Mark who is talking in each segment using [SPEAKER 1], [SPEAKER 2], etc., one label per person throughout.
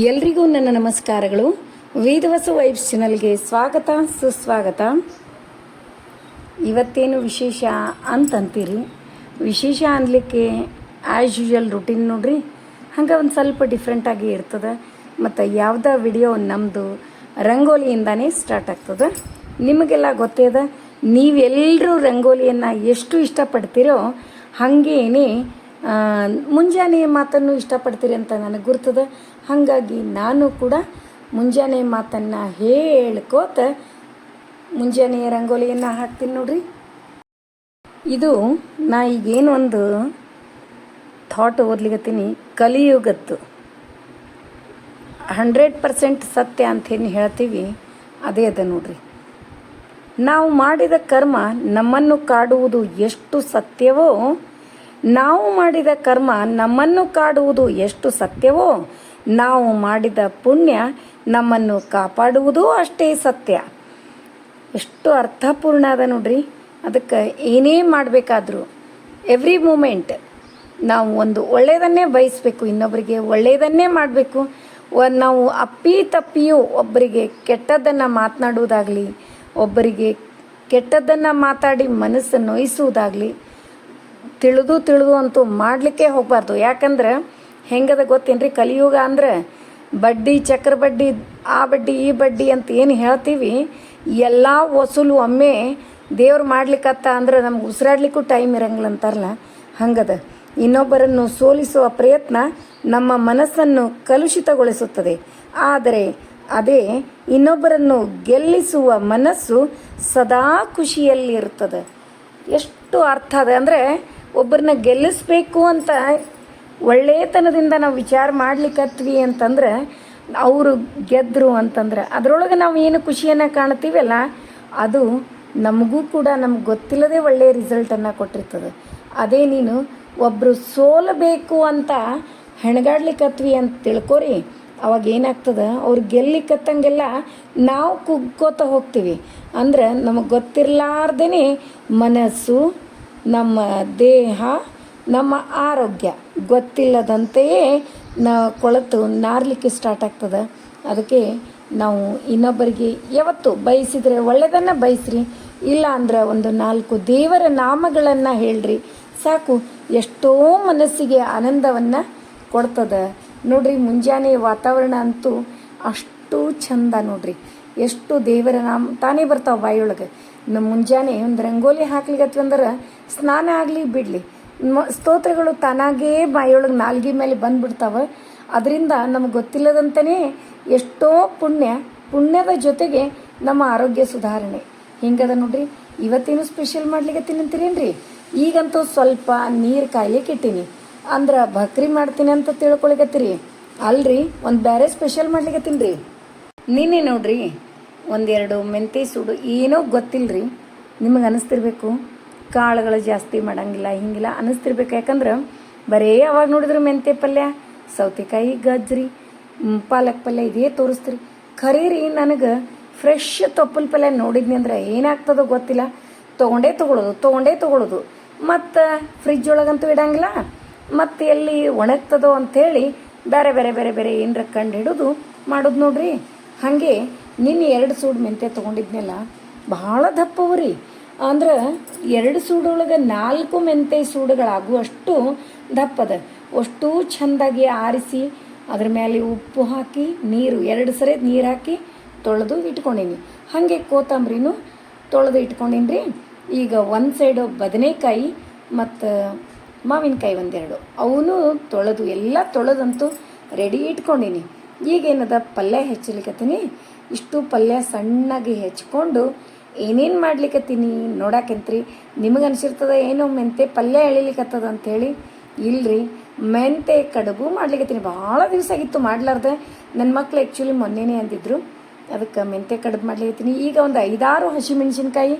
[SPEAKER 1] ಎಲ್ರಿಗೂ ನನ್ನ ನಮಸ್ಕಾರಗಳು. ವೇದವಸ ವೈಬ್ಸ್ ಚಾನಲ್ಗೆ ಸ್ವಾಗತ ಸುಸ್ವಾಗತ. ಇವತ್ತೇನು ವಿಶೇಷ ಅಂತಂತೀರಿ? ವಿಶೇಷ ಅನ್ಲಿಕ್ಕೆ ಆ್ಯಸ್ ಯೂಶುವಲ್ ರೂಟೀನ್ ನೋಡ್ರಿ, ಹಂಗೆ ಒಂದು ಸ್ವಲ್ಪ ಡಿಫ್ರೆಂಟಾಗಿ ಇರ್ತದೆ. ಮತ್ತು ಯಾವುದೇ ವಿಡಿಯೋ ನಮ್ಮದು ರಂಗೋಲಿಯಿಂದನೇ ಸ್ಟಾರ್ಟ್ ಆಗ್ತದೆ. ನಿಮಗೆಲ್ಲ ಗೊತ್ತೇ ಇದೆ, ನೀವೆಲ್ಲರೂ ರಂಗೋಲಿಯನ್ನು ಎಷ್ಟು ಇಷ್ಟಪಡ್ತೀರೋ ಹಾಗೇನೆ ಮುಂಜಾನೆ ಮಾತನ್ನು ಇಷ್ಟಪಡ್ತೀರಿ ಅಂತ ನನಗೆ ಗುರ್ತದೆ. ಹಾಗಾಗಿ ನಾನು ಕೂಡ ಮುಂಜಾನೆ ಮಾತನ್ನು ಹೇಳ್ಕೋತ ಮುಂಜಾನೆ ರಂಗೋಲಿಯನ್ನು ಹಾಕ್ತೀನಿ ನೋಡ್ರಿ. ಇದು ನಾ ಈಗೇನು ಒಂದು ಥಾಟ್ ಓದ್ಲಿಕತ್ತೀನಿ, ಕಲಿಯುಗತ್ತು 100% ಸತ್ಯ ಅಂತೇನು ಹೇಳ್ತೀವಿ ಅದೇ ಅದ ನೋಡ್ರಿ. ನಾವು ಮಾಡಿದ ಕರ್ಮ ನಮ್ಮನ್ನು ಕಾಡುವುದು ಎಷ್ಟು ಸತ್ಯವೋ, ನಾವು ಮಾಡಿದ ಕರ್ಮ ನಮ್ಮನ್ನು ಕಾಡುವುದು ಎಷ್ಟು ಸತ್ಯವೋ, ನಾವು ಮಾಡಿದ ಪುಣ್ಯ ನಮ್ಮನ್ನು ಕಾಪಾಡುವುದೂ ಅಷ್ಟೇ ಸತ್ಯ. ಎಷ್ಟು ಅರ್ಥಪೂರ್ಣ ಅದ ನೋಡ್ರಿ. ಅದಕ್ಕೆ ಏನೇ ಮಾಡಬೇಕಾದ್ರೂ ಎವ್ರಿ ಮೂಮೆಂಟ್ ನಾವು ಒಂದು ಒಳ್ಳೆಯದನ್ನೇ ಬಯಸಬೇಕು, ಇನ್ನೊಬ್ಬರಿಗೆ ಒಳ್ಳೆಯದನ್ನೇ ಮಾಡಬೇಕು. ನಾವು ತಪ್ಪಿಯೂ ಒಬ್ಬರಿಗೆ ಕೆಟ್ಟದ್ದನ್ನು ಮಾತನಾಡುವುದಾಗಲಿ, ಒಬ್ಬರಿಗೆ ಕೆಟ್ಟದ್ದನ್ನು ಮಾತಾಡಿ ಮನಸ್ಸು ನೋಯಿಸುವುದಾಗಲಿ ತಿಳಿದು ಅಂತೂ ಮಾಡಲಿಕ್ಕೆ ಹೋಗಬಾರ್ದು. ಯಾಕಂದ್ರೆ ಹೆಂಗದ ಗೊತ್ತೇನ್ರಿ, ಕಲಿಯುಗ ಅಂದ್ರೆ ಬಡ್ಡಿ ಚಕ್ರ ಬಡ್ಡಿ, ಆ ಬಡ್ಡಿ ಈ ಬಡ್ಡಿ ಅಂತ ಏನು ಹೇಳ್ತೀವಿ, ಎಲ್ಲ ವಸೂಲು ಒಮ್ಮೆ ದೇವ್ರು ಮಾಡ್ಲಿಕ್ಕತ್ತ ಅಂದ್ರೆ ನಮ್ಗೆ ಉಸಿರಾಡ್ಲಿಕ್ಕೂ ಟೈಮ್ ಇರಂಗಿಲ್ಲ ಅಂತಾರಲ್ಲ, ಹಂಗದ. ಇನ್ನೊಬ್ಬರನ್ನು ಸೋಲಿಸುವ ಪ್ರಯತ್ನ ನಮ್ಮ ಮನಸ್ಸನ್ನು ಕಲುಷಿತಗೊಳಿಸುತ್ತದೆ. ಆದರೆ ಅದೇ ಇನ್ನೊಬ್ಬರನ್ನು ಗೆಲ್ಲಿಸುವ ಮನಸ್ಸು ಸದಾ ಖುಷಿಯಲ್ಲಿರುತ್ತದೆ. ಎಷ್ಟು ಅರ್ಥ ಅದ ಅಂದರೆ, ಒಬ್ಬರನ್ನ ಗೆಲ್ಲಿಸ್ಬೇಕು ಅಂತ ಒಳ್ಳೆಯತನದಿಂದ ನಾವು ವಿಚಾರ ಮಾಡ್ಲಿಕ್ಕತ್ವಿ ಅಂತಂದ್ರೆ, ಅವರು ಗೆದ್ದರು ಅಂತಂದ್ರೆ ಅದರೊಳಗೆ ನಾವು ಏನು ಖುಷಿಯನ್ನು ಕಾಣ್ತೀವಲ್ಲ, ಅದು ನಮಗೂ ಕೂಡ ನಮ್ಗೆ ಗೊತ್ತಿಲ್ಲದೆ ಒಳ್ಳೆಯ ರಿಸಲ್ಟನ್ನು ಕೊಟ್ಟಿರ್ತದೆ. ಅದೇ ನೀನು ಒಬ್ಬರು ಸೋಲಬೇಕು ಅಂತ ಹೆಣಗಾಡ್ಲಿಕ್ಕತ್ವಿ ಅಂತ ತಿಳ್ಕೊರಿ, ಅವಾಗ ಏನಾಗ್ತದೆ, ಅವ್ರು ಗೆಲ್ಲಿಕ್ಕತ್ತಂಗೆಲ್ಲ ನಾವು ಕುಗ್ಕೋತ ಹೋಗ್ತೀವಿ. ಅಂದ್ರೆ ನಮಗೆ ಗೊತ್ತಿರಲಾರ್ದೇ ಮನಸ್ಸು, ನಮ್ಮ ದೇಹ, ನಮ್ಮ ಆರೋಗ್ಯ ಗೊತ್ತಿಲ್ಲದಂತೆಯೇ ಕೊಳೆತು ನಾರ್ಲಿಕ್ಕೆ ಸ್ಟಾರ್ಟ್ ಆಗ್ತದೆ. ಅದಕ್ಕೆ ನಾವು ಇನ್ನೊಬ್ಬರಿಗೆ ಯಾವತ್ತು ಬಯಸಿದರೆ ಒಳ್ಳೆಯದನ್ನು ಬಯಸ್ರಿ, ಇಲ್ಲ ಅಂದ್ರೆ ಒಂದು 4 ದೇವರ ನಾಮಗಳನ್ನು ಹೇಳ್ರಿ, ಸಾಕು. ಎಷ್ಟೋ ಮನಸ್ಸಿಗೆ ಆನಂದವನ್ನು ಕೊಡ್ತದೆ ನೋಡ್ರಿ. ಮುಂಜಾನೆ ವಾತಾವರಣ ಅಂತೂ ಅಷ್ಟು ಚಂದ ನೋಡ್ರಿ. ಎಷ್ಟು ದೇವರ ನಾಮ ತಾನೇ ಬರ್ತಾವೆ ಬಾಯಿಯೊಳಗೆ. ನಮ್ಮ ಮುಂಜಾನೆ ಒಂದು ರಂಗೋಲಿ ಹಾಕ್ಲಿಕ್ಕತ್ವಿ ಅಂದ್ರೆ ಸ್ನಾನ ಆಗಲಿ ಬಿಡಲಿ, ಸ್ತೋತ್ರಗಳು ತಾನಾಗೇ ಬಾಯಿಯೊಳಗೆ ನಾಲ್ಗೆ ಮೇಲೆ ಬಂದುಬಿಡ್ತಾವೆ. ಅದರಿಂದ ನಮಗೆ ಗೊತ್ತಿಲ್ಲದಂತೆಯೇ ಎಷ್ಟೋ ಪುಣ್ಯದ ಜೊತೆಗೆ ನಮ್ಮ ಆರೋಗ್ಯ ಸುಧಾರಣೆ ಹಿಂಗದ ನೋಡ್ರಿ. ಇವತ್ತೇನು ಸ್ಪೆಷಲ್ ಮಾಡ್ಲಿಕ್ಕತ್ತೀನಿ ಅಂತೀರೇನ್ರಿ? ಈಗಂತೂ ಸ್ವಲ್ಪ ನೀರು ಕಾಯ್ಲಿಕ್ಕೆ ಇಟ್ಟೀನಿ, ಅಂದ್ರೆ ಭಕ್ರಿ ಮಾಡ್ತೀನಿ ಅಂತ ತಿಳ್ಕೊಳಿಕತ್ತೀರಿ ಅಲ್ರಿ. ಒಂದು ಬೇರೆ ಸ್ಪೆಷಲ್ ಮಾಡ್ಲಿಕ್ಕತ್ತೀನಿ ರೀ. ನೀನೇ ನೋಡ್ರಿ, 1-2 ಮೆಂತೆ ಸೂಡು, ಏನೋ ಗೊತ್ತಿಲ್ಲರಿ, ನಿಮಗೆ ಅನ್ನಿಸ್ತಿರ್ಬೇಕು ಕಾಳುಗಳು ಜಾಸ್ತಿ ಮಾಡಂಗಿಲ್ಲ ಹಿಂಗಿಲ್ಲ ಅನ್ನಿಸ್ತಿರ್ಬೇಕು. ಯಾಕಂದ್ರೆ ಬರೀ ಅವಾಗ ನೋಡಿದ್ರೆ ಮೆಂತೆ ಪಲ್ಯ, ಸೌತೆಕಾಯಿ, ಗಜ್ರಿ, ಪಾಲಕ್ ಪಲ್ಯ ಇದೇ ತೋರಿಸ್ತೀರಿ. ಖರೀ ರೀ, ನನಗೆ ಫ್ರೆಶ್ ತೊಪ್ಪಲ ಪಲ್ಯ ನೋಡಿದ್ನಿ ಅಂದ್ರೆ ಏನಾಗ್ತದೋ ಗೊತ್ತಿಲ್ಲ, ತೊಗೊಂಡೇ ತೊಗೊಳೋದು. ಮತ್ತು ಫ್ರಿಜ್ ಒಳಗಂತೂ ಇಡಂಗಿಲ್ಲ, ಮತ್ತು ಎಲ್ಲಿ ಒಣಗ್ತದೋ ಅಂಥೇಳಿ ಬೇರೆ ಏನರ ಕಂಡು ಹಿಡಿದು ಮಾಡೋದು ನೋಡ್ರಿ. ಹಾಗೆ ನಿನ್ನೆ 2 ಸೂಡು ಮೆಂತೆ ತೊಗೊಂಡಿದ್ನೆಲ್ಲ ಭಾಳ ದಪ್ಪವು ರೀ. ಅಂದ್ರೆ 2 ಸೂಡೊಳಗೆ 4 ಮೆಂತೆ ಸೂಡುಗಳಾಗುವಷ್ಟು ದಪ್ಪದ. ಅಷ್ಟು ಚೆಂದಾಗಿ ಆರಿಸಿ ಅದ್ರ ಮೇಲೆ ಉಪ್ಪು ಹಾಕಿ ನೀರು 2 ಸರಿ ನೀರು ಹಾಕಿ ತೊಳೆದು ಇಟ್ಕೊಂಡೀನಿ. ಹಾಗೆ ಕೊತ್ತಂಬರಿನೂ ತೊಳೆದು ಇಟ್ಕೊಂಡೀನಿ ರೀ. ಈಗ ಒಂದು ಸೈಡು ಬದನೆಕಾಯಿ ಮತ್ತು ಮಾವಿನಕಾಯಿ 1-2 ಅವನು ಎಲ್ಲ ತೊಳೆದಂತೂ ರೆಡಿ ಇಟ್ಕೊಂಡೀನಿ. ಈಗೇನದ ಪಲ್ಯ ಹೆಚ್ಚಲಿಕತ್ತೀನಿ. ಇಷ್ಟು ಪಲ್ಯ ಸಣ್ಣಗೆ ಹೆಚ್ಕೊಂಡು ಏನೇನು ಮಾಡ್ಲಿಕ್ಕತ್ತೀನಿ ನೋಡಾಕಂತ್ರಿ. ನಿಮಗೆ ಅನಿಸಿರ್ತದೆ ಏನೋ ಮೆಂತೆ ಪಲ್ಯ ಎಳಿಲಿಕ್ಕತ್ತದ ಅಂಥೇಳಿ. ಇಲ್ಲರಿ, ಮೆಂತೆ ಕಡುಬು ಮಾಡ್ಲಿಕ್ಕತ್ತೀನಿ. ಭಾಳ ದಿವಸ ಆಗಿತ್ತು ಮಾಡ್ಲಾರ್ದೆ. ನನ್ನ ಮಕ್ಳು ಆ್ಯಕ್ಚುಲಿ ಮೊನ್ನೆನೇ ಅಂದಿದ್ರು, ಅದಕ್ಕೆ ಮೆಂತೆ ಕಡುಬು ಮಾಡ್ಲಿಕ್ಕತ್ತೀನಿ. ಈಗ ಒಂದು 5-6 ಹಸಿಮೆಣ್ಸಿನ್ಕಾಯಿ,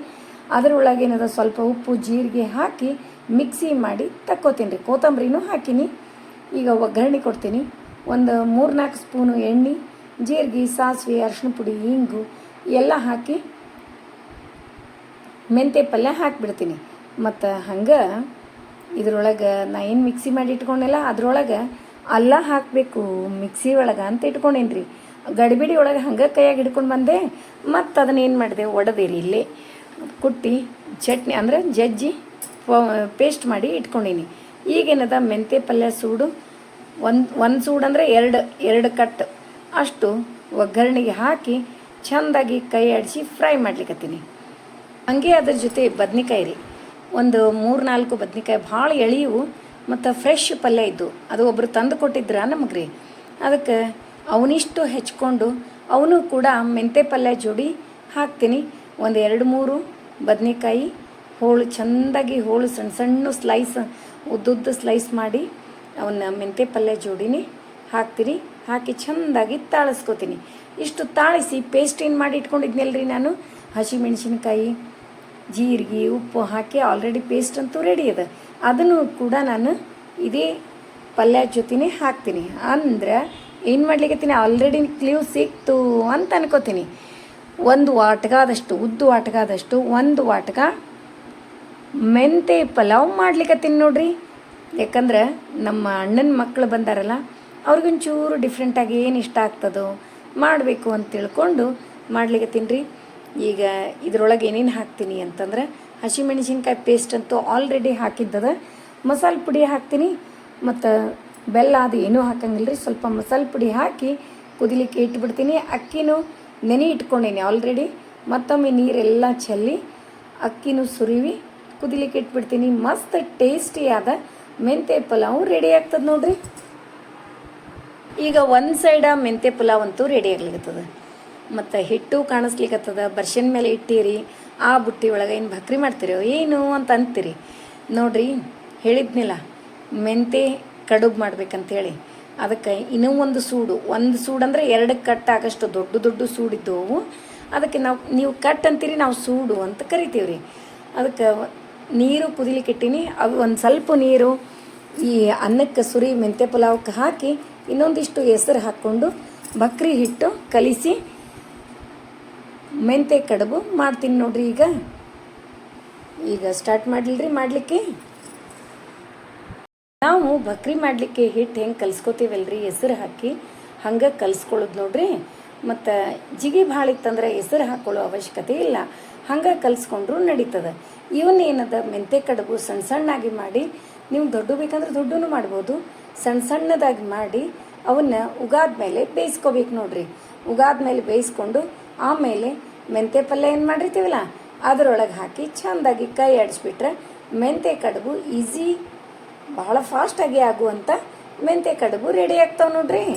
[SPEAKER 1] ಅದರೊಳಗೆ ಏನದ ಸ್ವಲ್ಪ ಉಪ್ಪು ಜೀರಿಗೆ ಹಾಕಿ ಮಿಕ್ಸಿ ಮಾಡಿ ತಕ್ಕೋತೀನಿ ರೀ. ಕೊತ್ತಂಬರಿನೂ ಹಾಕಿನಿ. ಈಗ ಒಗ್ಗರಣೆ ಕೊಡ್ತೀನಿ. ಒಂದು 3-4 ಸ್ಪೂನು ಎಣ್ಣೆ, ಜೀರಿಗೆ, ಸಾಸಿವೆ, ಅರಿಶಿನ ಪುಡಿ, ಹಿಂಗು ಎಲ್ಲ ಹಾಕಿ ಮೆಂತೆ ಪಲ್ಯ ಹಾಕಿಬಿಡ್ತೀನಿ. ಮತ್ತು ಹಂಗೆ ಇದ್ರೊಳಗೆ ನಾ ಏನು ಮಿಕ್ಸಿ ಮಾಡಿ ಇಟ್ಕೊಂಡೆಲ್ಲ ಅದ್ರೊಳಗೆ ಅಲ್ಲ ಹಾಕಬೇಕು ಮಿಕ್ಸಿ ಒಳಗೆ ಅಂತ ಇಟ್ಕೊಂಡೇನಿ ರೀ. ಗಡಿಬಿಡಿ ಒಳಗೆ ಹಂಗೆ ಕೈಯಾಗಿ ಹಿಡ್ಕೊಂಡು ಬಂದೆ. ಮತ್ತು ಅದನ್ನೇನು ಮಾಡಿದೆ, ಒಡೆದಿರಿ ಇಲ್ಲೇ ಕುಟ್ಟಿ ಚಟ್ನಿ ಅಂದರೆ ಜಜ್ಜಿ ಪೇಸ್ಟ್ ಮಾಡಿ ಇಟ್ಕೊಂಡೀನಿ. ಈಗೇನದ ಮೆಂತ್ಯ ಪಲ್ಯ ಸೂಡು ಒಂದು ಸೂಡು ಅಂದರೆ ಎರಡು ಕಟ್ ಅಷ್ಟು ಒಗ್ಗರಣೆಗೆ ಹಾಕಿ ಚೆಂದಾಗಿ ಕೈ ಆಡಿಸಿ ಫ್ರೈ ಮಾಡ್ಲಿಕ್ಕತ್ತೀನಿ. ಹಂಗೆ ಅದ್ರ ಜೊತೆ ಬದ್ನಿಕಾಯಿ ರೀ, ಒಂದು 3-4 ಬದ್ನಿಕಾಯಿ ಭಾಳ ಎಳೆಯವು ಮತ್ತು ಫ್ರೆಶ್ ಪಲ್ಯ ಇದ್ದು. ಅದು ಒಬ್ಬರು ತಂದು ಕೊಟ್ಟಿದ್ರ ನಮಗೆ ರೀ. ಅದಕ್ಕೆ ಅವನಿಷ್ಟು ಹೆಚ್ಕೊಂಡು ಅವನು ಕೂಡ ಮೆಂತ್ಯ ಪಲ್ಯ ಜೋಡಿ ಹಾಕ್ತೀನಿ. ಒಂದು 2-3 ಬದ್ನಿಕಾಯಿ ಚೆಂದಾಗಿ ಸಣ್ಣ ಸಣ್ಣ ಸ್ಲೈಸ್ ಉದ್ದುದ್ದು ಸ್ಲೈಸ್ ಮಾಡಿ ಅವನ್ನ ಮೆಂತ್ಯ ಪಲ್ಯ ಜೋಡಿನೇ ಹಾಕ್ತೀನಿ. ಹಾಕಿ ಚೆಂದಾಗಿ ತಾಳಿಸ್ಕೊತೀನಿ. ಇಷ್ಟು ತಾಳಿಸಿ ಪೇಸ್ಟ್ ಏನು ಮಾಡಿ ಇಟ್ಕೊಂಡಿದ್ನಲ್ರಿ ನಾನು, ಹಸಿಮೆಣಸಿನ್ಕಾಯಿ ಜೀರಿಗೆ ಉಪ್ಪು ಹಾಕಿ ಆಲ್ರೆಡಿ ಪೇಸ್ಟ್ ಅಂತೂ ರೆಡಿ ಅದ. ಅದನ್ನು ಕೂಡ ನಾನು ಇದೇ ಪಲ್ಯ ಜೊತೆನೇ ಹಾಕ್ತೀನಿ. ಅಂದ್ರೆ ಏನು ಮಾಡ್ಲಿಕ್ಕತ್ತೀನಿ, ಆಲ್ರೆಡಿ ಕ್ಲೀವ್ ಸಿಕ್ತು ಅಂತ ಅನ್ಕೋತೀನಿ. ಒಂದು ವಾಟಗಾದಷ್ಟು ಉದ್ದು ವಾಟಗಾದಷ್ಟು ಒಂದು ವಾಟಗ ಮೆಂತೆ ಪಲಾವ್ ಮಾಡ್ಲಿಕ್ಕತ್ತೀನಿ ನೋಡ್ರಿ. ಯಾಕಂದ್ರೆ ನಮ್ಮ ಅಣ್ಣನ ಮಕ್ಕಳು ಬಂದಾರಲ್ಲ, ಅವ್ರಿಗೊಂಚೂರು ಡಿಫ್ರೆಂಟಾಗಿ ಏನು ಇಷ್ಟ ಆಗ್ತದೋ ಮಾಡಬೇಕು ಅಂತ ತಿಳ್ಕೊಂಡು ಮಾಡ್ಲಿಕ್ಕತ್ತೀನಿ ರೀ. ಈಗ ಇದ್ರೊಳಗೆ ಏನೇನು ಹಾಕ್ತೀನಿ ಅಂತಂದ್ರೆ, ಹಸಿಮೆಣಸಿನ್ಕಾಯಿ ಪೇಸ್ಟ್ ಅಂತೂ ಆಲ್ರೆಡಿ ಹಾಕಿದ್ದದ. ಮಸಾಲೆ ಪುಡಿ ಹಾಕ್ತೀನಿ ಮತ್ತು ಬೆಲ್ಲ ಅದು ಏನೂ ಹಾಕಂಗಿಲ್ಲ ರೀ. ಸ್ವಲ್ಪ ಮಸಾಲೆ ಪುಡಿ ಹಾಕಿ ಕುದಿಲಿಕ್ಕೆ ಇಟ್ಬಿಡ್ತೀನಿ. ಅಕ್ಕಿನೂ ನೆನೆ ಇಟ್ಕೊಂಡೀನಿ ಆಲ್ರೆಡಿ. ಮತ್ತೊಮ್ಮೆ ನೀರೆಲ್ಲ ಚೆಲ್ಲಿ ಅಕ್ಕಿನೂ ಸುರಿವಿ ಕುದಿಲಿಕ್ಕೆ ಇಟ್ಬಿಡ್ತೀನಿ. ಮಸ್ತ್ ಟೇಸ್ಟಿಯಾದ ಮೆಂತ್ಯ ಪಲಾವ್ ರೆಡಿ ಆಗ್ತದೆ ನೋಡ್ರಿ. ಈಗ ಒಂದು ಸೈಡ ಮೆಂತ್ಯ ಪಲಾವ್ ಅಂತೂ ರೆಡಿ ಆಗ್ಲಿಕ್ಕತ್ತದ. ಮತ್ತು ಹಿಟ್ಟು ಕಾಣಿಸ್ಲಿಕ್ಕತ್ತದ. ಬರ್ಷನ್ ಮೇಲೆ ಇಟ್ಟಿರಿ, ಆ ಬುಟ್ಟಿ ಒಳಗೆ ಏನು ಭಕ್ರಿ ಮಾಡ್ತೀರೋ ಏನು ಅಂತ ಅಂತೀರಿ ನೋಡ್ರಿ. ಹೇಳಿದ್ನಿಲ್ಲ ಮೆಂತ್ಯ ಕಡುಬು ಮಾಡ್ಬೇಕಂತೇಳಿ. ಅದಕ್ಕೆ ಇನ್ನೂ ಒಂದು ಸೂಡು ಅಂದರೆ 2 ಕಟ್ ಆಗಷ್ಟು ದೊಡ್ಡ ಸೂಡಿದ್ದವು. ಅದಕ್ಕೆ ನೀವು ಕಟ್ ಅಂತೀರಿ, ನಾವು ಸೂಡು ಅಂತ ಕರಿತೀವಿ ರೀ. ಅದಕ್ಕೆ ನೀರು ಕುದಿಲಿಕ್ಕೆ ಇಟ್ಟೀನಿ. ಅವು ಒಂದು ಸ್ವಲ್ಪ ನೀರು ಈ ಅನ್ನಕ್ಕೆ ಸುರಿ ಮೆಂತ್ಯ ಪಲಾವಕ್ಕೆ ಹಾಕಿ ಇನ್ನೊಂದಿಷ್ಟು ಹೆಸರು ಹಾಕ್ಕೊಂಡು ಬಕ್ರಿ ಹಿಟ್ಟು ಕಲಿಸಿ ಮೆಂತ್ಯ ಕಡುಬು ಮಾಡ್ತೀನಿ ನೋಡ್ರಿ. ಈಗ ಸ್ಟಾರ್ಟ್ ಮಾಡಲಿಲ್ರಿ ಮಾಡಲಿಕ್ಕೆ. ನಾವು ಬಕ್ರಿ ಮಾಡಲಿಕ್ಕೆ ಹಿಟ್ಟು ಹೆಂಗೆ ಕಲಿಸ್ಕೋತೀವಲ್ರಿ, ಹೆಸರು ಹಾಕಿ ಹಂಗೆ ಕಲಿಸ್ಕೊಳ್ಳೋದು ನೋಡ್ರಿ. ಮತ್ತು ಜಿಗಿ ಭಾಳ ಇತ್ತಂದ್ರೆ ಹೆಸರು ಹಾಕ್ಕೊಳ್ಳೋ ಅವಶ್ಯಕತೆ ಇಲ್ಲ, ಹಂಗೆ ಕಲಿಸ್ಕೊಂಡ್ರೂ ನಡೀತದೆ. ಇವನ್ನೇನದ ಮೆಂತ್ಯ ಕಡುಬು ಸಣ್ಣಾಗಿ ಮಾಡಿ, ನೀವು ದೊಡ್ಡ ಬೇಕಂದ್ರೆ ದೊಡ್ಡೂ ಮಾಡ್ಬೋದು. ಸಣ್ಣದಾಗಿ ಮಾಡಿ ಅವನ್ನ ಉಗಾದ ಮೇಲೆ ಬೇಯಿಸ್ಕೋಬೇಕು ನೋಡ್ರಿ. ಉಗಾದ ಮೇಲೆ ಬೇಯಿಸ್ಕೊಂಡು ಆಮೇಲೆ ಮೆಂತ್ಯ ಪಲ್ಯ ಏನು ಮಾಡಿರ್ತೀವಲ್ಲ ಅದರೊಳಗೆ ಹಾಕಿ ಚೆಂದಾಗಿ ಕೈ ಆಡಿಸ್ಬಿಟ್ರೆ ಮೆಂತ್ಯ ಕಡುಬು ಈಸಿ, ಭಾಳ ಫಾಸ್ಟಾಗಿ ಆಗುವಂಥ ಮೆಂತ್ಯ ಕಡುಬು ರೆಡಿ ಆಗ್ತಾವೆ ನೋಡ್ರಿ.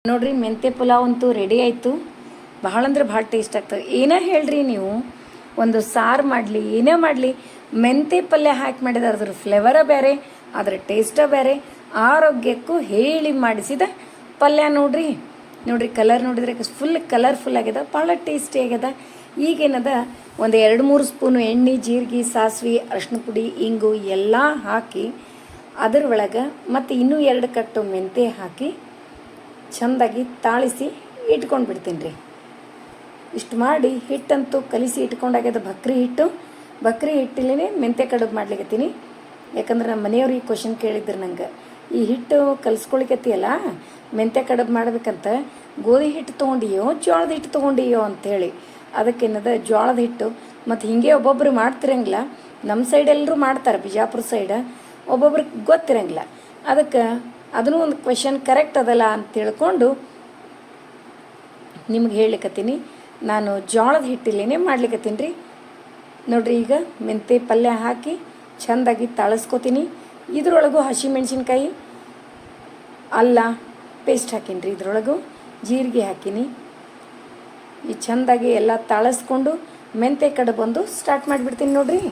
[SPEAKER 1] ನೋಡ್ರಿ ಮೆಂತ್ಯ ಪಲಾವ್ ಅಂತೂ ರೆಡಿ ಆಯಿತು. ಭಾಳ ಅಂದ್ರೆ ಭಾಳ ಟೇಸ್ಟ್ ಆಗ್ತದೆ. ಏನೇ ಹೇಳ್ರಿ ನೀವು, ಒಂದು ಸಾರು ಮಾಡಲಿ ಏನೇ ಮಾಡಲಿ ಮೆಂತ್ಯ ಪಲ್ಯ ಹಾಕಿ ಮಾಡಿದ್ರೆ ಅದ್ರ ಫ್ಲೇವರ ಬೇರೆ, ಅದರ ಟೇಸ್ಟ ಬೇರೆ. ಆರೋಗ್ಯಕ್ಕೂ ಹೇಳಿ ಮಾಡಿಸಿದ ಪಲ್ಯ ನೋಡ್ರಿ. ಕಲರ್ ನೋಡಿದ್ರೆ ಫುಲ್ ಕಲರ್ಫುಲ್ ಆಗ್ಯದ, ಭಾಳ ಟೇಸ್ಟಿ ಆಗ್ಯದ. ಈಗೇನದ ಒಂದು 2-3 ಸ್ಪೂನು ಎಣ್ಣೆ, ಜೀರಿಗೆ, ಸಾಸಿವೆ, ಅರಿಶಿನ ಪುಡಿ, ಇಂಗು ಎಲ್ಲ ಹಾಕಿ ಅದ್ರ ಒಳಗೆ ಮತ್ತು ಇನ್ನೂ 2 ಕಟ್ಟು ಮೆಂತ್ಯ ಹಾಕಿ ಚೆಂದಾಗಿ ತಾಳಿಸಿ ಇಟ್ಕೊಂಡು ಬಿಡ್ತೀನಿ ರೀ. ಇಷ್ಟು ಮಾಡಿ ಹಿಟ್ಟಂತೂ ಕಲಿಸಿ ಇಟ್ಕೊಂಡಾಗ್ಯದ. ಬಕ್ರಿ ಹಿಟ್ಟಿಲೇ ಮೆಂತ್ಯ ಕಡುಬು ಮಾಡ್ಲಿಕ್ಕತ್ತೀನಿ. ಯಾಕಂದ್ರೆ ನಮ್ಮ ಮನೆಯವ್ರಿಗೆ ಕ್ವಶನ್ ಕೇಳಿದ್ರು ನಂಗೆ, ಈ ಹಿಟ್ಟು ಕಲಿಸ್ಕೊಳಿಕತ್ತಿಯಲ್ಲ ಮೆಂತ್ಯ ಕಡುಬು ಮಾಡ್ಬೇಕಂತ, ಗೋಧಿ ಹಿಟ್ಟು ತೊಗೊಂಡಿಯೋ ಜೋಳದ ಹಿಟ್ಟು ತೊಗೊಂಡಿಯೋ ಅಂಥೇಳಿ. ಅದಕ್ಕೇನದ ಜೋಳದ ಹಿಟ್ಟು ಮತ್ತು ಹೀಗೆ ಒಬ್ಬೊಬ್ರು ಮಾಡ್ತಿರಂಗಿಲ್ಲ. ನಮ್ಮ ಸೈಡ್ ಎಲ್ಲರೂ ಮಾಡ್ತಾರೆ, ಬಿಜಾಪುರ ಸೈಡ್ ಒಬ್ಬೊಬ್ರಿಗೆ ಗೊತ್ತಿರಂಗಿಲ್ಲ. ಅದಕ್ಕೆ ಅದನ್ನು ಒಂದು ಕ್ವೆಶನ್ ಕರೆಕ್ಟ್ ಅದಲ್ಲ ಅಂತ ತಿಳ್ಕೊಂಡು ನಿಮ್ಗೆ ಹೇಳಿಕತ್ತೀನಿ. ನಾನು ಜೋಳದ ಹಿಟ್ಟಿಲೇನೆ ಮಾಡ್ಲಿಕ್ಕತ್ತೀನಿ ರೀ. ನೋಡ್ರಿ, ಈಗ ಮೆಂತ್ಯ ಪಲ್ಯ ಹಾಕಿ ಚೆಂದಾಗಿ ತಾಳಿಸ್ಕೊತೀನಿ. ಇದ್ರೊಳಗೂ ಹಸಿಮೆಣ್ಸಿನ್ಕಾಯಿ ಅಲ್ಲ ಪೇಸ್ಟ್ ಹಾಕೀನಿ ರೀ. ಇದ್ರೊಳಗೂ ಜೀರಿಗೆ ಹಾಕೀನಿ. ಈ ಚೆಂದಾಗಿ ಎಲ್ಲ ತಾಳಿಸ್ಕೊಂಡು ಮೆಂತೆ ಕಡೆ ಬಂದು ಸ್ಟಾರ್ಟ್ ಮಾಡಿಬಿಡ್ತೀನಿ ನೋಡ್ರಿ.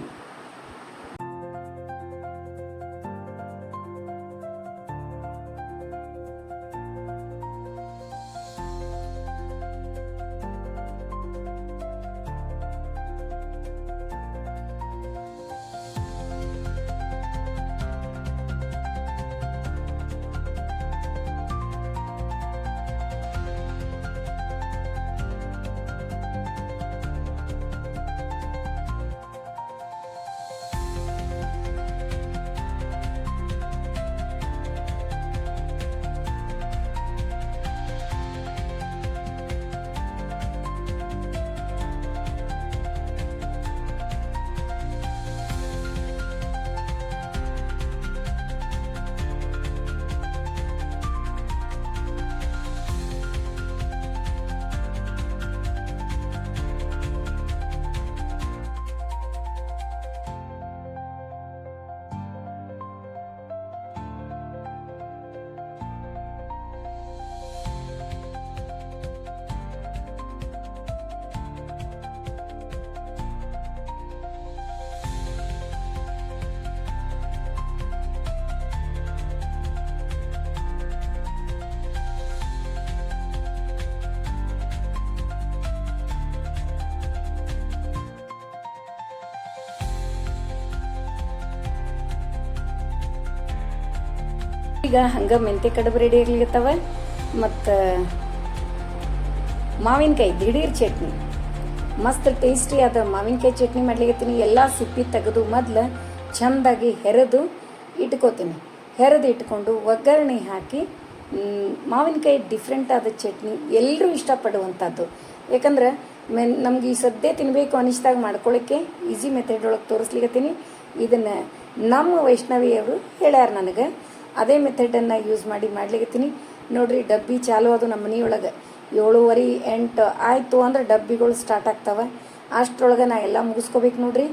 [SPEAKER 1] ಈಗ ಹಂಗೆ ಮೆಂತೆ ಕಡುಬು ರೆಡಿ ಆಗ್ಲಿಕ್ಕತ್ತವ. ಮತ್ತು ಮಾವಿನಕಾಯಿ ದಿಢೀರ್ ಚಟ್ನಿ, ಮಸ್ತ್ ಟೇಸ್ಟಿ ಆದ ಮಾವಿನಕಾಯಿ ಚಟ್ನಿ ಮಾಡ್ಲಿಕ್ಕತ್ತೀನಿ. ಎಲ್ಲ ಸಿಪ್ಪಿ ತೆಗೆದು ಮೊದಲು ಚೆಂದಾಗಿ ಹೆರೆದು ಇಟ್ಕೋತೀನಿ. ಹೆರೆದು ಇಟ್ಕೊಂಡು ಒಗ್ಗರಣೆ ಹಾಕಿ ಮಾವಿನಕಾಯಿ ಡಿಫ್ರೆಂಟ್ ಆದ ಚಟ್ನಿ ಎಲ್ಲರೂ ಇಷ್ಟಪಡುವಂಥದ್ದು. ಯಾಕಂದ್ರೆ ನಮ್ಗೆ ಈ ಸದ್ಯ ತಿನ್ನಬೇಕು ಅನಿಸ್ದಾಗ ಮಾಡ್ಕೊಳ್ಳೋಕ್ಕೆ ಈಸಿ ಮೆಥಡ್ ಒಳಗೆ ತೋರಿಸ್ಲಿಕ್ಕತ್ತೀನಿ. ಇದನ್ನು ನಮ್ಮ ವೈಷ್ಣವಿಯವರು ಹೇಳ್ಯಾರ ನನಗೆ. ಅದೇ ಮೆಥಡನ್ನು ಯೂಸ್ ಮಾಡಿ ಮಾಡ್ಲಿಕ್ಕತ್ತೀನಿ ನೋಡ್ರಿ. ಡಬ್ಬಿ ಚಾಲು ಅದು ನಮ್ಮ ಮನೆಯೊಳಗೆ 7:30 8 ಆಯಿತು ಅಂದ್ರೆ ಡಬ್ಬಿಗಳು ಸ್ಟಾರ್ಟ್ ಆಗ್ತವೆ. ಅಷ್ಟರೊಳಗೆ ನಾ ಎಲ್ಲ ಮುಗಿಸ್ಕೋಬೇಕು ನೋಡ್ರಿ.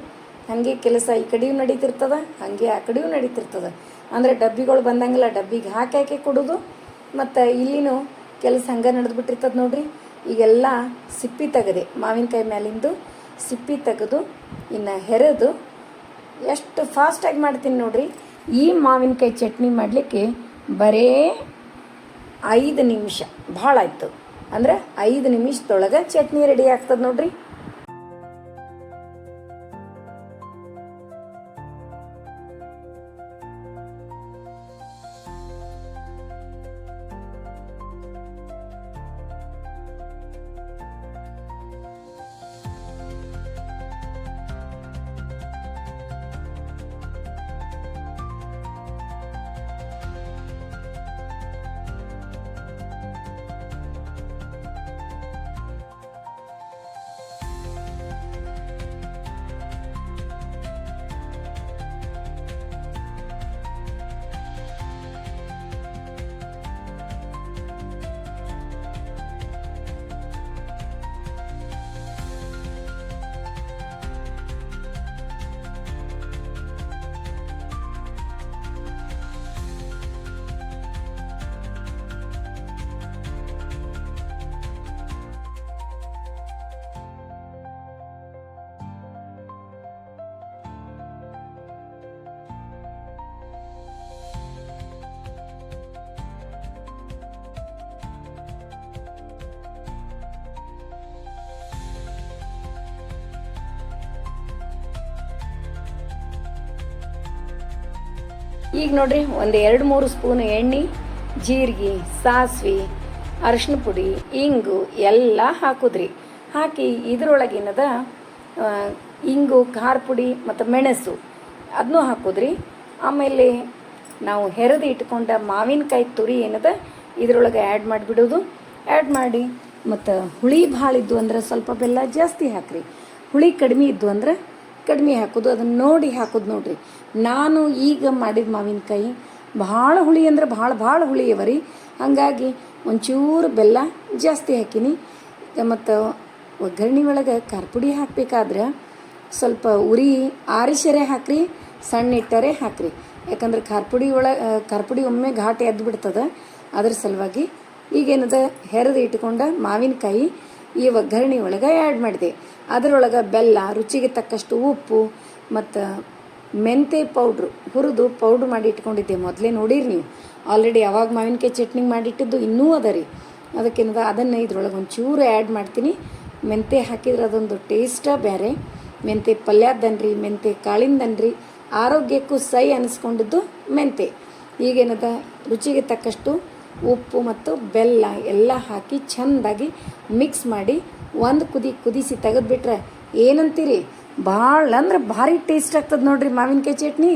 [SPEAKER 1] ಹಾಗೆ ಕೆಲಸ ಈ ಕಡೆಯೂ ನಡೀತಿರ್ತದೆ, ಹಾಗೆ ಆ ಕಡೆಯೂ ನಡೀತಿರ್ತದೆ. ಅಂದರೆ ಡಬ್ಬಿಗಳು ಬಂದಂಗೆಲ್ಲ ಡಬ್ಬಿಗೆ ಹಾಕಿ ಕೊಡೋದು. ಮತ್ತು ಇಲ್ಲಿನೂ ಕೆಲಸ ಹಂಗೆ ನಡೆದ್ಬಿಟ್ಟಿರ್ತದೆ ನೋಡ್ರಿ. ಈಗೆಲ್ಲ ಸಿಪ್ಪಿ ತೆಗೆದೆ, ಮಾವಿನಕಾಯಿ ಮೇಲಿಂದು ಸಿಪ್ಪಿ ತೆಗೆದು ಇನ್ನು ಹೆರೆದು ಎಷ್ಟು ಫಾಸ್ಟಾಗಿ ಮಾಡ್ತೀನಿ ನೋಡ್ರಿ. ಈ ಮಾವಿನಕಾಯಿ ಚಟ್ನಿ ಮಾಡಲಿಕ್ಕೆ ಬರೇ 5 ನಿಮಿಷ, ಭಾಳ ಆಯಿತು ಅಂದರೆ 5 ನಿಮಿಷದೊಳಗೆ ಚಟ್ನಿ ರೆಡಿ ಆಗ್ತದೆ ನೋಡ್ರಿ. ಈಗ ನೋಡ್ರಿ, ಒಂದು 2-3 ಸ್ಪೂನ್ ಎಣ್ಣೆ, ಜೀರಿಗೆ, ಸಾಸಿವೆ, ಅರಿಶಿನ ಪುಡಿ, ಇಂಗು ಎಲ್ಲ ಹಾಕುದ್ರಿ. ಹಾಕಿ ಇದ್ರೊಳಗಿನದ ಇಂಗು, ಖಾರ ಪುಡಿ ಮತ್ತು ಮೆಣಸು ಅದನ್ನೂ ಹಾಕುದ್ರಿ. ಆಮೇಲೆ ನಾವು ಹೆರೆದು ಇಟ್ಕೊಂಡ ಮಾವಿನಕಾಯಿ ತುರಿ ಏನದ ಇದ್ರೊಳಗೆ ಆ್ಯಡ್ ಮಾಡಿಬಿಡೋದು. ಆ್ಯಡ್ ಮಾಡಿ ಮತ್ತು ಹುಳಿ ಭಾಳ ಇದ್ದು ಅಂದ್ರೆ ಸ್ವಲ್ಪ ಬೆಲ್ಲ ಜಾಸ್ತಿ ಹಾಕಿರಿ, ಹುಳಿ ಕಡಿಮೆ ಇದ್ದು ಅಂದ್ರೆ ಕಡಿಮೆ ಹಾಕೋದು. ಅದನ್ನು ನೋಡಿ ಹಾಕೋದು ನೋಡ್ರಿ. ನಾನು ಈಗ ಮಾಡಿದ ಮಾವಿನಕಾಯಿ ಭಾಳ ಹುಳಿ ಅಂದ್ರೆ ಭಾಳ ಹುಳಿ ಇವ ರೀ. ಹಾಗಾಗಿ ಒಂಚೂರು ಬೆಲ್ಲ ಜಾಸ್ತಿ ಹಾಕೀನಿ. ಮತ್ತು ಒಗ್ಗರಣೆ ಒಳಗೆ ಖಾರ ಪುಡಿ ಹಾಕಬೇಕಾದ್ರೆ ಸ್ವಲ್ಪ ಉರಿ ಆರಿಸರೆ ಹಾಕ್ರಿ, ಸಣ್ಣ ಇಟ್ಟರೆ ಹಾಕಿರಿ, ಯಾಕಂದ್ರೆ ಖಾರಪುಡಿ ಒಮ್ಮೆ ಘಾಟ್ ಎದ್ದು ಬಿಡ್ತದೆ. ಅದ್ರ ಸಲುವಾಗಿ ಈಗೇನದ ಹೆರೆದು ಇಟ್ಕೊಂಡ ಮಾವಿನಕಾಯಿ ಈ ಒಗ್ಗರಣೆ ಒಳಗೆ ಆ್ಯಡ್ ಮಾಡಿದೆ. ಅದರೊಳಗೆ ಬೆಲ್ಲ, ರುಚಿಗೆ ತಕ್ಕಷ್ಟು ಉಪ್ಪು ಮತ್ತು ಮೆಂತೆ ಪೌಡ್ರು ಹುರಿದು ಪೌಡ್ರ್ ಮಾಡಿ ಇಟ್ಕೊಂಡಿದ್ದೆ. ಮೊದಲೇ ನೋಡಿರಿ ನೀವು ಆಲ್ರೆಡಿ. ಯಾವಾಗ ಮಾವಿನಕಾಯಿ ಚಟ್ನಿ ಮಾಡಿಟ್ಟಿದ್ದು ಇನ್ನೂ ಅದ ರೀ. ಅದಕ್ಕೇನದ ಅದನ್ನು ಇದ್ರೊಳಗೆ ಒಂಚೂರು ಆ್ಯಡ್ ಮಾಡ್ತೀನಿ. ಮೆಂತೆ ಹಾಕಿದ್ರೆ ಅದೊಂದು ಟೇಸ್ಟ ಬೇರೆ. ಮೆಂತೆ ಪಲ್ಯದನ್ರಿ, ಮೆಂತೆ ಕಾಳಿಂದನ್ರಿ, ಆರೋಗ್ಯಕ್ಕೂ ಸೈ ಅನಿಸ್ಕೊಂಡಿದ್ದು ಮೆಂತೆ. ಈಗೇನದ ರುಚಿಗೆ ತಕ್ಕಷ್ಟು ಉಪ್ಪು ಮತ್ತು ಬೆಲ್ಲ ಎಲ್ಲ ಹಾಕಿ ಚೆಂದಾಗಿ ಮಿಕ್ಸ್ ಮಾಡಿ ಒಂದು ಕುದಿಸಿ ತೆಗೆದುಬಿಟ್ರೆ ಏನಂತೀರಿ, ಭಾಳ ಅಂದ್ರೆ ಭಾರಿ ಟೇಸ್ಟ್ ಆಗ್ತದೆ ನೋಡ್ರಿ ಮಾವಿನಕಾಯಿ ಚಟ್ನಿ.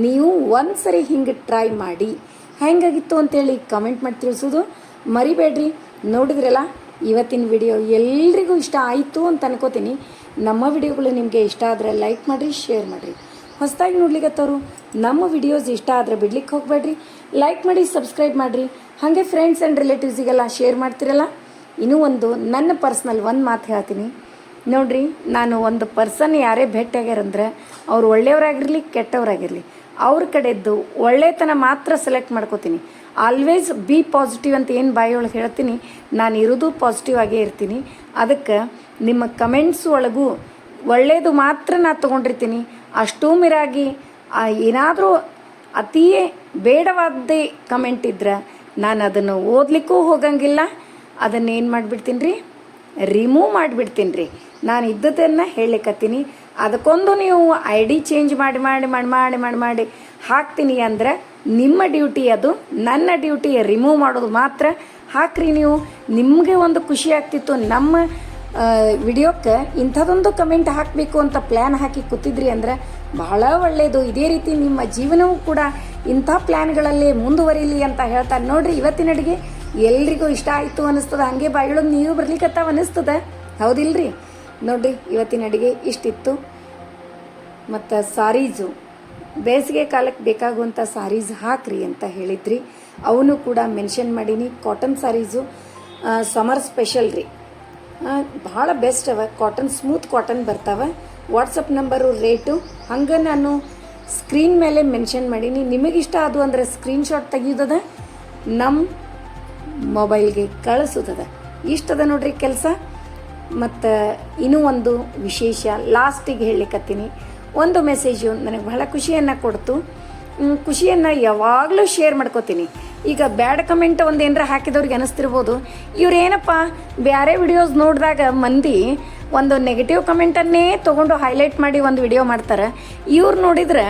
[SPEAKER 1] ನೀವು ಒಂದು ಸರಿ ಹಿಂಗೆ ಟ್ರೈ ಮಾಡಿ ಹೆಂಗಾಗಿತ್ತು ಅಂತೇಳಿ ಕಮೆಂಟ್ ಮಾಡಿ ತಿಳಿಸೋದು ಮರಿಬೇಡ್ರಿ. ನೋಡಿದ್ರಲ್ಲ ಇವತ್ತಿನ ವಿಡಿಯೋ ಎಲ್ರಿಗೂ ಇಷ್ಟ ಆಯಿತು ಅಂತ ಅನ್ಕೋತೀನಿ. ನಮ್ಮ ವಿಡಿಯೋಗಳು ನಿಮಗೆ ಇಷ್ಟ ಆದರೆ ಲೈಕ್ ಮಾಡಿರಿ, ಶೇರ್ ಮಾಡಿರಿ. ಹೊಸದಾಗಿ ನೋಡ್ಲಿಕ್ಕತ್ತವರು ನಮ್ಮ ವಿಡಿಯೋಸ್ ಇಷ್ಟ ಆದರೆ ಬಿಡ್ಲಿಕ್ಕೆ ಹೋಗಬೇಡ್ರಿ. ಲೈಕ್ ಮಾಡಿ, ಸಬ್ಸ್ಕ್ರೈಬ್ ಮಾಡಿರಿ. ಹಾಗೆ ಫ್ರೆಂಡ್ಸ್ ಆ್ಯಂಡ್ ರಿಲೇಟಿವ್ಸಿಗೆಲ್ಲ ಶೇರ್ ಮಾಡ್ತಿರಲ್ಲ. ಇನ್ನೂ ಒಂದು ನನ್ನ ಪರ್ಸ್ನಲ್ ಒಂದು ಮಾತು ಹೇಳ್ತೀನಿ ನೋಡ್ರಿ. ನಾನು ಒಂದು ಪರ್ಸನ್ ಯಾರೇ ಭೇಟಿಯಾಗ್ಯಾರಂದ್ರೆ ಅವ್ರು ಒಳ್ಳೆಯವರಾಗಿರಲಿ ಕೆಟ್ಟವರಾಗಿರಲಿ, ಅವ್ರ ಕಡೆದ್ದು ಒಳ್ಳೆತನ ಮಾತ್ರ ಸೆಲೆಕ್ಟ್ ಮಾಡ್ಕೋತೀನಿ. ಆಲ್ವೇಸ್ ಬಿ ಪಾಸಿಟಿವ್ ಅಂತ ಏನು ಬಾಯಿಯೊಳಗೆ ಹೇಳ್ತೀನಿ, ನಾನು ಇರೋದು ಪಾಸಿಟಿವ್ ಆಗೇ ಇರ್ತೀನಿ. ಅದಕ್ಕೆ ನಿಮ್ಮ ಕಮೆಂಟ್ಸ್ ಒಳಗೂ ಒಳ್ಳೆಯದು ಮಾತ್ರ ನಾನು ತೊಗೊಂಡಿರ್ತೀನಿ. ಅಷ್ಟೂ ಮಿರಾಗಿ ಏನಾದರೂ ಅತಿಯೇ ಬೇಡವಾದ್ದೇ ಕಮೆಂಟ್ ಇದ್ರೆ ನಾನು ಅದನ್ನು ಓದಲಿಕ್ಕೂ ಹೋಗಂಗಿಲ್ಲ. ಅದನ್ನೇನು ಮಾಡಿಬಿಡ್ತೀನಿ ರೀ, ರಿಮೂವ್ ಮಾಡಿಬಿಡ್ತೀನಿ ರೀ. ನಾನು ಇದ್ದದನ್ನು ಹೇಳಲಿಕ್ಕತ್ತೀನಿ. ಅದಕ್ಕೊಂದು ನೀವು ಐ ಡಿ ಚೇಂಜ್ ಮಾಡಿ ಹಾಕ್ತೀನಿ ಅಂದರೆ ನಿಮ್ಮ ಡ್ಯೂಟಿ ಅದು. ನನ್ನ ಡ್ಯೂಟಿ ರಿಮೂವ್ ಮಾಡೋದು ಮಾತ್ರ. ಹಾಕ್ರಿ ನೀವು. ನಿಮಗೆ ಒಂದು ಖುಷಿ ಆಗ್ತಿತ್ತು ನಮ್ಮ ವಿಡಿಯೋಕ್ಕೆ ಇಂಥದ್ದೊಂದು ಕಮೆಂಟ್ ಹಾಕಬೇಕು ಅಂತ ಪ್ಲ್ಯಾನ್ ಹಾಕಿ ಕೂತಿದ್ರಿ ಅಂದರೆ ಬಹಳ ಒಳ್ಳೆಯದು. ಇದೇ ರೀತಿ ನಿಮ್ಮ ಜೀವನವೂ ಕೂಡ ಇಂಥ ಪ್ಲ್ಯಾನ್ಗಳಲ್ಲೇ ಮುಂದುವರಿಲಿ ಅಂತ ಹೇಳ್ತಾರೆ. ನೋಡಿರಿ ಇವತ್ತಿನ ಅಡುಗೆ ಎಲ್ರಿಗೂ ಇಷ್ಟ ಆಯಿತು ಅನ್ನಿಸ್ತದೆ. ಹಾಗೆ ಬಾಯಿಳೊಂದು ನೀವು ಬರ್ಲಿಕ್ಕತ್ತಾವ ಅನ್ನಿಸ್ತದೆ, ಹೌದಿಲ್ರಿ? ನೋಡಿರಿ ಇವತ್ತಿನ ಅಡುಗೆ ಇಷ್ಟಿತ್ತು. ಮತ್ತು ಸಾರೀಸು ಬೇಸಿಗೆ ಕಾಲಕ್ಕೆ ಬೇಕಾಗುವಂಥ ಸಾರೀಸ್ ಹಾಕ್ರಿ ಅಂತ ಹೇಳಿದ್ರಿ. ಅವನು ಕೂಡ ಮೆನ್ಷನ್ ಮಾಡೀನಿ. ಕಾಟನ್ ಸಾರೀಸು ಸಮರ್ ಸ್ಪೆಷಲ್ ರೀ, ಭಾಳ ಬೆಸ್ಟ್ ಅವ. ಕಾಟನ್ ಸ್ಮೂತ್ ಕಾಟನ್ ಬರ್ತಾವೆ. ವಾಟ್ಸಪ್ ನಂಬರು, ರೇಟು ಹಂಗೆ ನಾನು ಸ್ಕ್ರೀನ್ ಮೇಲೆ ಮೆನ್ಷನ್ ಮಾಡೀನಿ. ನಿಮಗಿಷ್ಟ ಅದು ಅಂದರೆ ಸ್ಕ್ರೀನ್ಶಾಟ್ ತೆಗಿಯೋದದ, ನಮ್ಮ ಮೊಬೈಲ್ಗೆ ಕಳಿಸೋದದ. ಇಷ್ಟದ ನೋಡ್ರಿ ಕೆಲಸ. ಮತ್ತು ಇನ್ನೂ ಒಂದು ವಿಶೇಷ ಲಾಸ್ಟಿಗೆ ಹೇಳಲಿಕ್ಕತ್ತೀನಿ. ಒಂದು ಮೆಸೇಜು ನನಗೆ ಬಹಳ ಖುಷಿಯನ್ನು ಕೊಡ್ತು. ಖುಷಿಯನ್ನು ಯಾವಾಗಲೂ ಶೇರ್ ಮಾಡ್ಕೋತೀನಿ. ಈಗ ಬ್ಯಾಡ್ ಕಮೆಂಟ್ ಒಂದು ಏನರ ಹಾಕಿದವ್ರಿಗೆ ಅನಿಸ್ತಿರ್ಬೋದು, ಇವ್ರೇನಪ್ಪ ಬೇರೆ ವಿಡಿಯೋಸ್ ನೋಡಿದಾಗ ಮಂದಿ ಒಂದು ನೆಗೆಟಿವ್ ಕಮೆಂಟನ್ನೇ ತೊಗೊಂಡು ಹೈಲೈಟ್ ಮಾಡಿ ಒಂದು ವಿಡಿಯೋ ಮಾಡ್ತಾರೆ. ಇವ್ರು ನೋಡಿದ್ರೆ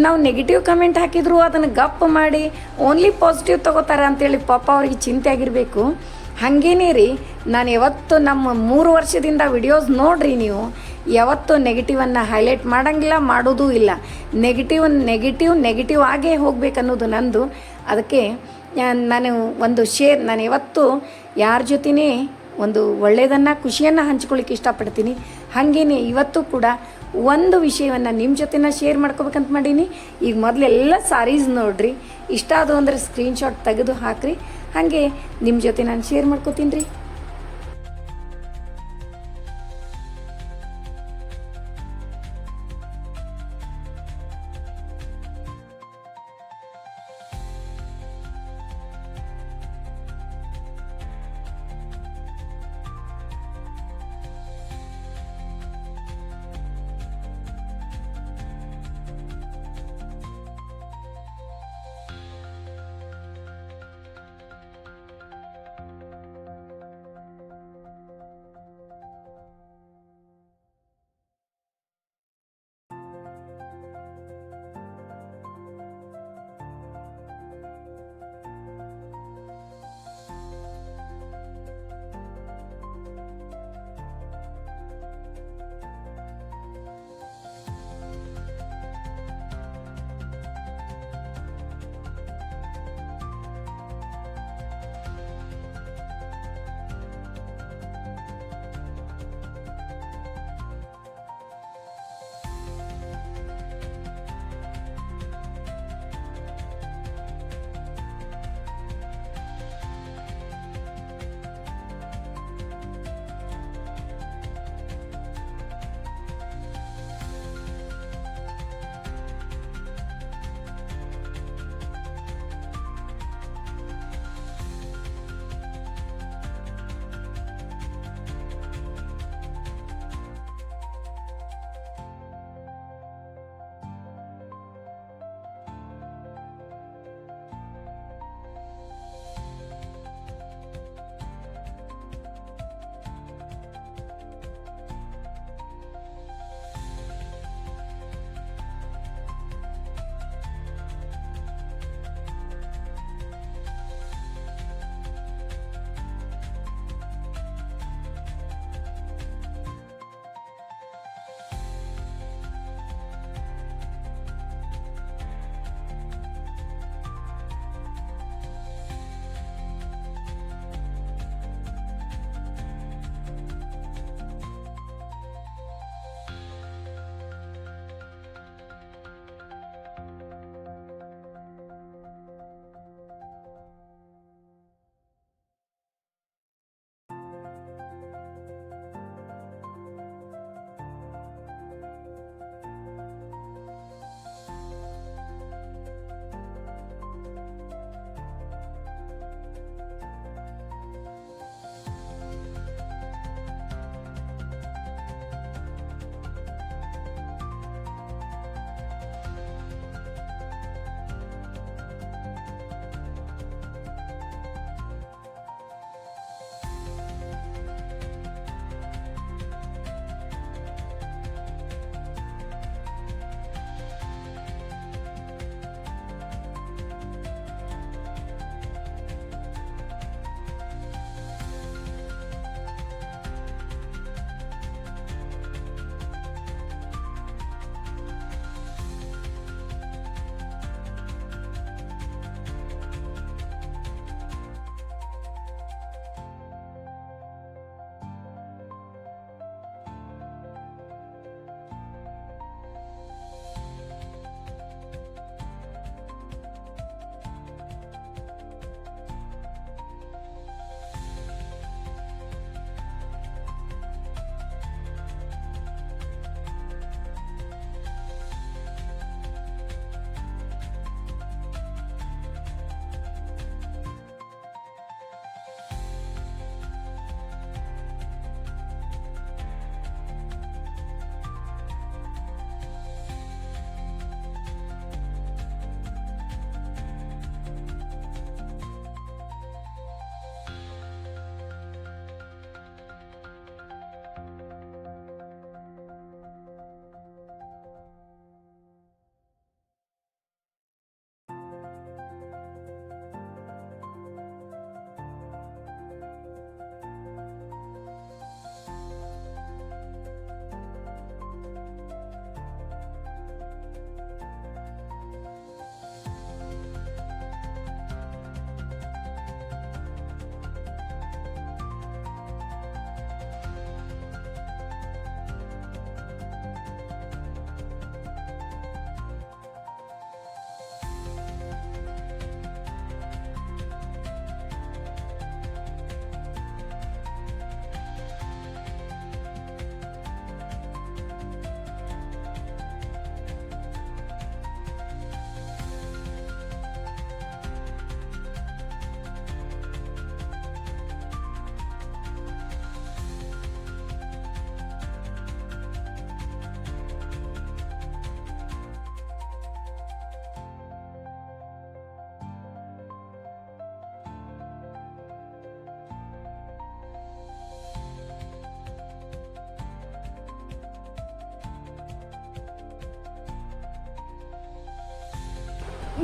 [SPEAKER 1] ನಾವು ನೆಗೆಟಿವ್ ಕಮೆಂಟ್ ಹಾಕಿದ್ರು ಅದನ್ನು ಗಪ್ ಮಾಡಿ ಓನ್ಲಿ ಪಾಸಿಟಿವ್ ತೊಗೋತಾರೆ ಅಂತೇಳಿ ಪಾಪ ಅವ್ರಿಗೆ ಚಿಂತೆ ಆಗಿರಬೇಕು. ಹಾಗೇನೇ ರೀ, ನಾನು ಯಾವತ್ತು ನಮ್ಮ 3 ವರ್ಷದಿಂದ ವಿಡಿಯೋಸ್ ನೋಡ್ರಿ ನೀವು, ಯಾವತ್ತೂ ನೆಗೆಟಿವನ್ನು ಹೈಲೈಟ್ ಮಾಡೋಂಗಿಲ್ಲ, ಮಾಡೋದೂ ಇಲ್ಲ. ನೆಗೆಟಿವ್ ಆಗೇ ಹೋಗ್ಬೇಕನ್ನೋದು ನಂದು. ಅದಕ್ಕೆ ನಾನು ನಾನು ಯಾವತ್ತೂ ಯಾರ ಜೊತೆನೇ ಒಂದು ಒಳ್ಳೆಯದನ್ನು ಖುಷಿಯನ್ನು ಹಂಚ್ಕೊಳ್ಳಿಕ್ಕೆ ಇಷ್ಟಪಡ್ತೀನಿ. ಹಾಗೇನೆ ಇವತ್ತು ಕೂಡ ಒಂದು ವಿಷಯವನ್ನು ನಿಮ್ಮ ಜೊತೆನ ಶೇರ್ ಮಾಡ್ಕೋಬೇಕಂತ ಮಾಡೀನಿ. ಈಗ ಮೊದಲೆಲ್ಲ ಸಾರೀಸ್ ನೋಡ್ರಿ, ಇಷ್ಟ ಅದು ಅಂದರೆ ಸ್ಕ್ರೀನ್ಶಾಟ್ ತೆಗೆದು ಹಾಕ್ರಿ. ಹಾಗೆ ನಿಮ್ಮ ಜೊತೆ ನಾನು ಶೇರ್ ಮಾಡ್ಕೋತೀನಿ ರೀ.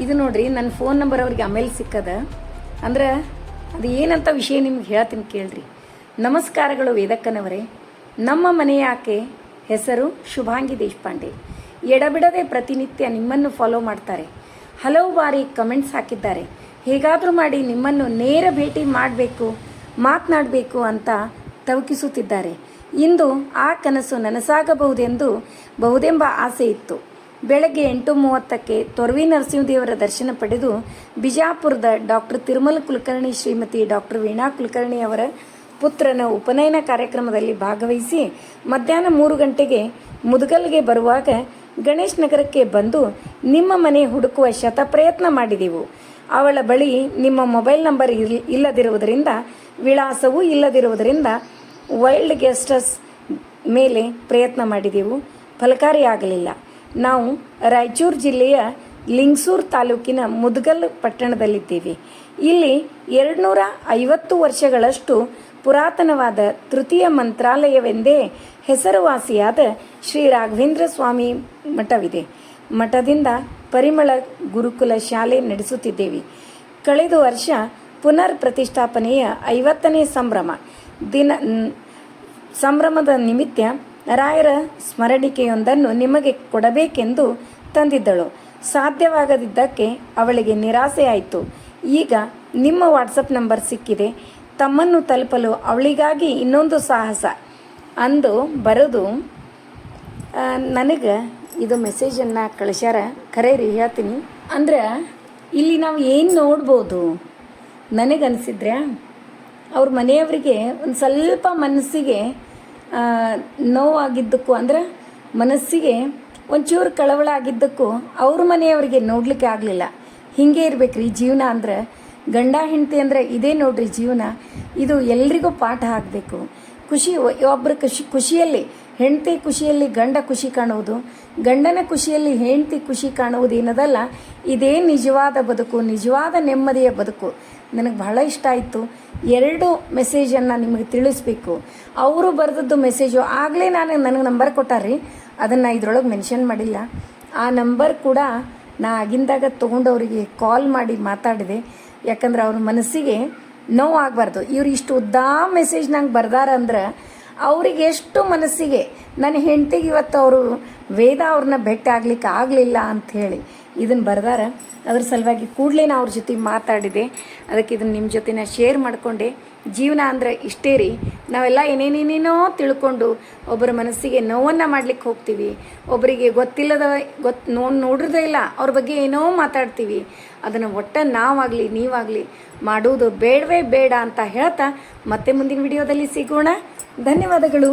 [SPEAKER 1] ಇದು ನೋಡ್ರಿ ನನ್ನ ಫೋನ್ ನಂಬರ್ ಅವ್ರಿಗೆ ಆಮೇಲೆ ಸಿಕ್ಕದ ಅಂದ್ರೆ ಅದು ಏನಂತ ವಿಷಯ ನಿಮ್ಗೆ ಹೇಳ್ತೀನಿ ಕೇಳ್ರಿ. ನಮಸ್ಕಾರಗಳು ವೇದಕ್ಕನವರೇ. ನಮ್ಮ ಮನೆಯ ಆಕೆ ಹೆಸರು ಶುಭಾಂಗಿ ದೇಶಪಾಂಡೆ. ಎಡಬಿಡದೆ ಪ್ರತಿನಿತ್ಯ ನಿಮ್ಮನ್ನು ಫಾಲೋ ಮಾಡ್ತಾರೆ. ಹಲವು ಬಾರಿ ಕಮೆಂಟ್ಸ್ ಹಾಕಿದ್ದಾರೆ. ಹೇಗಾದರೂ ಮಾಡಿ ನಿಮ್ಮನ್ನು ನೇರ ಭೇಟಿ ಮಾಡಬೇಕು, ಮಾತನಾಡಬೇಕು ಅಂತ ತವಕಿಸುತ್ತಿದ್ದಾರೆ. ಇಂದು ಆ ಕನಸು ನನಸಾಗಬಹುದೆಂದು ಬಹುದೆಂಬ ಆಸೆ ಇತ್ತು. ಬೆಳಗ್ಗೆ 8:30ಕ್ಕೆ ತೊರವಿ ನರಸಿಂಹದೇವರ ದರ್ಶನ ಪಡೆದು ಬಿಜಾಪುರದ ಡಾಕ್ಟರ್ ತಿರುಮಲ ಕುಲಕರ್ಣಿ ಶ್ರೀಮತಿ ಡಾಕ್ಟರ್ ವೀಣಾ ಕುಲಕರ್ಣಿ ಅವರ ಪುತ್ರನ ಉಪನಯನ ಕಾರ್ಯಕ್ರಮದಲ್ಲಿ ಭಾಗವಹಿಸಿ ಮಧ್ಯಾಹ್ನ 3 ಗಂಟೆಗೆ ಮುದಗಲ್ಗೆ ಬರುವಾಗ ಗಣೇಶ್ ನಗರಕ್ಕೆ ಬಂದು ನಿಮ್ಮ ಮನೆ ಹುಡುಕುವ ಶತಪ್ರಯತ್ನ ಮಾಡಿದೆವು. ಅವಳ ಬಳಿ ನಿಮ್ಮ ಮೊಬೈಲ್ ನಂಬರ್ ಇಲ್ಲದಿರುವುದರಿಂದ, ವಿಳಾಸವೂ ಇಲ್ಲದಿರುವುದರಿಂದ ವೈಲ್ಡ್ ಗೆಸ್ಟಸ್ ಮೇಲೆ ಪ್ರಯತ್ನ ಮಾಡಿದೆವು. ಫಲಕಾರಿಯಾಗಲಿಲ್ಲ. ನಾವು ರಾಯಚೂರು ಜಿಲ್ಲೆಯ ಲಿಂಗಸೂರು ತಾಲೂಕಿನ ಮುದಗಲ್ ಪಟ್ಟಣದಲ್ಲಿದ್ದೇವೆ. ಇಲ್ಲಿ 250 ವರ್ಷಗಳಷ್ಟು ಪುರಾತನವಾದ ತೃತೀಯ ಮಂತ್ರಾಲಯವೆಂದೇ ಹೆಸರುವಾಸಿಯಾದ ಶ್ರೀ ರಾಘವೇಂದ್ರ ಸ್ವಾಮಿ ಮಠವಿದೆ. ಮಠದಿಂದ ಪರಿಮಳ ಗುರುಕುಲ ಶಾಲೆ ನಡೆಸುತ್ತಿದ್ದೇವೆ. ಕಳೆದ ವರ್ಷ ಪುನರ್ ಪ್ರತಿಷ್ಠಾಪನೆಯ 50ನೇ ಸಂಭ್ರಮದ ನಿಮಿತ್ತ ರಾಯರ ಸ್ಮರಣಿಕೆಯೊಂದನ್ನು ನಿಮಗೆ ಕೊಡಬೇಕೆಂದು ತಂದಿದ್ದಳು. ಸಾಧ್ಯವಾಗದಿದ್ದಕ್ಕೆ ಅವಳಿಗೆ ನಿರಾಸೆಯಾಯಿತು. ಈಗ ನಿಮ್ಮ ವಾಟ್ಸಪ್ ನಂಬರ್ ಸಿಕ್ಕಿದೆ. ತಮ್ಮನ್ನು ತಲುಪಲು ಅವಳಿಗಾಗಿ ಇನ್ನೊಂದು ಸಾಹಸ ಅಂದು ಬರೆದು ನನಗೆ ಇದು ಮೆಸೇಜನ್ನು ಕಳಿಸ್ಯಾರ. ಖರೆ ರೀ ಹೇಳ್ತೀನಿ. ಅಂದ್ರೆ ಇಲ್ಲಿ ನಾವು ಏನು ನೋಡ್ಬೋದು, ನನಗನ್ಸಿದ್ರೆ ಅವ್ರ ಮನೆಯವರಿಗೆ ಒಂದು ಸ್ವಲ್ಪ ಮನಸ್ಸಿಗೆ ನೋವಾಗಿದ್ದಕ್ಕೂ, ಅಂದ್ರೆ ಮನಸ್ಸಿಗೆ ಒಂಚೂರು ಕಳವಳ ಆಗಿದ್ದಕ್ಕೂ ಅವ್ರ ಮನೆಯವರಿಗೆ ನೋಡಲಿಕ್ಕೆ ಆಗಲಿಲ್ಲ. ಹೀಗೆ ಇರ್ಬೇಕ್ರಿ ಜೀವನ. ಅಂದ್ರೆ ಗಂಡ ಹೆಂಡತಿ ಅಂದರೆ ಇದೇ ನೋಡ್ರಿ ಜೀವನ. ಇದು ಎಲ್ರಿಗೂ ಪಾಠ ಆಗಬೇಕು. ಒಬ್ಬರ ಖುಷಿಯಲ್ಲಿ ಹೆಂಡತಿ ಖುಷಿಯಲ್ಲಿ ಗಂಡ ಖುಷಿ ಕಾಣುವುದು, ಗಂಡನ ಖುಷಿಯಲ್ಲಿ ಹೆಂಡತಿ ಖುಷಿ ಕಾಣುವುದು ಏನದಲ್ಲ, ಇದೇ ನಿಜವಾದ ಬದುಕು, ನಿಜವಾದ ನೆಮ್ಮದಿಯ ಬದುಕು. ನನಗೆ ಬಹಳ ಇಷ್ಟ ಆಯಿತು. 2 ಮೆಸೇಜನ್ನು ನಿಮಗೆ ತಿಳಿಸ್ಬೇಕು. ಅವರು ಬರೆದದ್ದು ಮೆಸೇಜು ಆಗಲೇ ನನಗೆ ನಂಬರ್ ಕೊಟ್ಟಾರ್ರಿ, ಅದನ್ನು ಇದ್ರೊಳಗೆ ಮೆನ್ಷನ್ ಮಾಡಿಲ್ಲ. ಆ ನಂಬರ್ ಕೂಡ ನಾ ಆಗಿಂದಾಗ ತೊಗೊಂಡವರಿಗೆ ಕಾಲ್ ಮಾಡಿ ಮಾತಾಡಿದೆ. ಯಾಕಂದ್ರೆ ಅವ್ರ ಮನಸ್ಸಿಗೆ ನೋವು ಆಗಬಾರ್ದು. ಇವ್ರು ಇಷ್ಟು ಉದ್ದಾ ಮೆಸೇಜ್ ನಂಗೆ ಬರ್ದಾರ ಅಂದ್ರೆ ಅವ್ರಿಗೆ ಎಷ್ಟು ಮನಸ್ಸಿಗೆ, ನನ್ನ ಹೆಂಡತಿಗೆ ಇವತ್ತು ಅವರು ವೇದ ಅವ್ರನ್ನ ಭೇಟಿ ಆಗ್ಲಿಕ್ಕೆ ಆಗಲಿಲ್ಲ ಅಂಥೇಳಿ ಇದನ್ನು ಬರ್ದಾರ. ಅದ್ರ ಸಲುವಾಗಿ ಕೂಡಲೇ ನಾ ಅವ್ರ ಜೊತೆ ಮಾತಾಡಿದೆ. ಅದಕ್ಕೆ ಇದನ್ನು ನಿಮ್ಮ ಜೊತೆ ನಾ ಶೇರ್ ಮಾಡಿಕೊಂಡೆ. ಜೀವನ ಅಂದರೆ ಇಷ್ಟೇ ರೀ. ನಾವೆಲ್ಲ ಏನೇನೇನೇನೋ ತಿಳ್ಕೊಂಡು ಒಬ್ಬರ ಮನಸ್ಸಿಗೆ ನೋವನ್ನು ಮಾಡ್ಲಿಕ್ಕೆ ಹೋಗ್ತೀವಿ. ಒಬ್ಬರಿಗೆ ನೋಡಿರೋದೇ ಇಲ್ಲ ಅವ್ರ ಬಗ್ಗೆ ಏನೋ ಮಾತಾಡ್ತೀವಿ. ಅದನ್ನು ನಾವಾಗಲಿ ನೀವಾಗಲಿ ಮಾಡುವುದು ಬೇಡವೇ ಬೇಡ ಅಂತ ಹೇಳ್ತಾ ಮತ್ತೆ ಮುಂದಿನ ವಿಡಿಯೋದಲ್ಲಿ ಸಿಗೋಣ. ಧನ್ಯವಾದಗಳು.